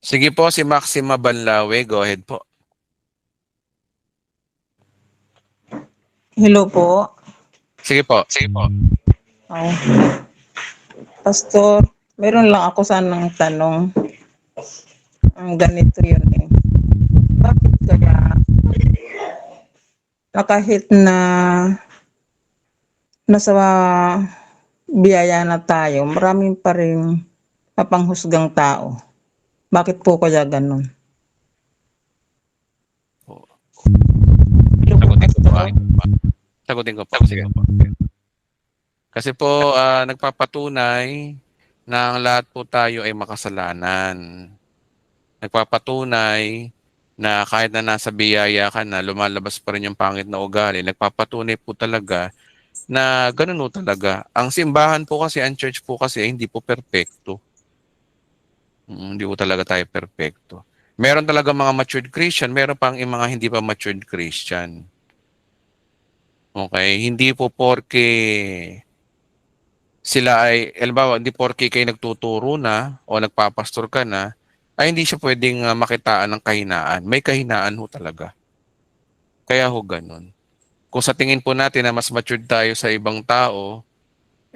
Sige po, si Maxima Banlawe, go ahead po. Hello po. Sige po. Oh, Pastor, meron lang ako sanang tanong. Ang ganito yun eh. Bakit kaya na kahit na nasa biyaya na tayo, maraming pa rin mapanghusgang tao? Bakit po kaya ganun? Hello po, Sagutin ko po. Pastor. Sagutin ko po. Sige po. Kasi po, nagpapatunay na ang lahat po tayo ay makasalanan. Nagpapatunay na kahit na nasa biyaya ka na, lumalabas pa rin yung pangit na ugali. Nagpapatunay po talaga na ganun po talaga. Ang simbahan po kasi, ang church po kasi, hindi po perpekto. Hindi po talaga tayo perpekto. Meron talaga mga matured Christian, meron pang yung mga hindi pa matured Christian. Okay? Hindi po porke sila ay, halimbawa, hindi porke kayo nagtuturo na o nagpapastor ka na, ay hindi siya pwedeng makitaan ng kahinaan. May kahinaan ho talaga. Kaya ho ganun. Kung sa tingin po natin na mas matured tayo sa ibang tao,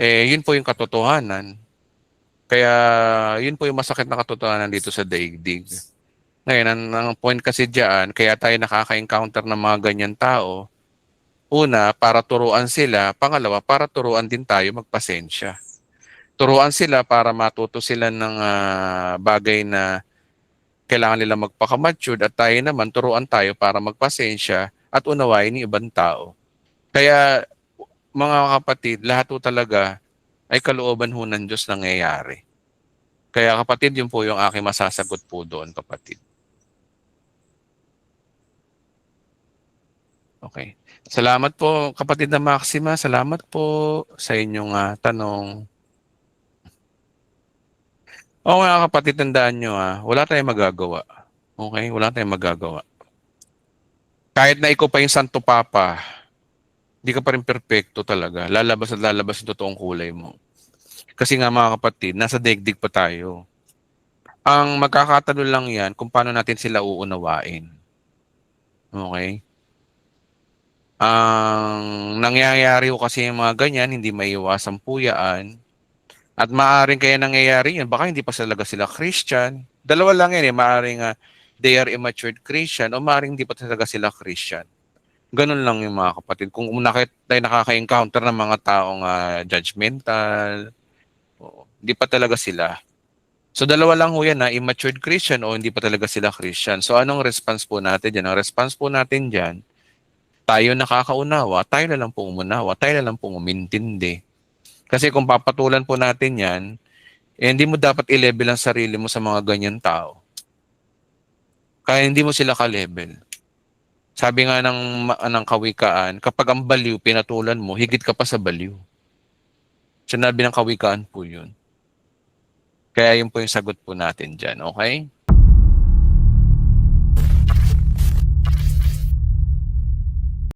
yun po yung katotohanan. Kaya yun po yung masakit na katotohanan dito sa daigdig. Ngayon, ang point kasi diyan, kaya tayo nakaka-encounter ng mga ganyan tao, una, para turuan sila, pangalawa, para turuan din tayo magpasensya. Turuan sila para matuto sila ng bagay na kailangan nila magpaka-matured at tayo naman, turuan tayo para magpasensya at unawain yung ibang tao. Kaya mga kapatid, lahat po talaga ay kalooban ho ng Diyos nangyayari. Kaya kapatid, yun po yung aking masasagot po doon, kapatid. Okay. Salamat po, kapatid na Maxima. Salamat po sa inyong tanong. Oo nga kapatid, tandaan nyo wala tayong magagawa. Okay? Wala tayong magagawa. Kahit na ikaw pa yung Santo Papa, hindi ka pa rin perfecto talaga. Lalabas at lalabas yung totoong kulay mo. Kasi nga mga kapatid, nasa daigdig pa tayo. Ang magkakatalo lang yan kung paano natin sila uunawain. Okay? Ang nangyayari ko kasi yung mga ganyan, hindi maiiwasang puyaan. At maaaring kaya nangyayari yun, baka hindi pa talaga sila Christian. Dalawa lang yan maaaring they are immature Christian o maaaring hindi pa talaga sila Christian. Ganun lang yung mga kapatid. Kung tayo nakaka-encounter ng mga taong judgmental, hindi pa talaga sila. So dalawa lang ho yan immature Christian o hindi pa talaga sila Christian. So anong response po natin dyan? Ang response po natin dyan, tayo nakakaunawa, tayo na lang pong umunawa, tayo na lang pong umintindi. Kasi kung papatulan po natin yan, hindi mo dapat i-level ang sarili mo sa mga ganyan tao. Kaya hindi mo sila ka-level. Sabi nga ng kawikaan, kapag ang baliw pinatulan mo, higit ka pa sa baliw. Sinabi ng kawikaan po yun. Kaya yun po yung sagot po natin dyan, okay?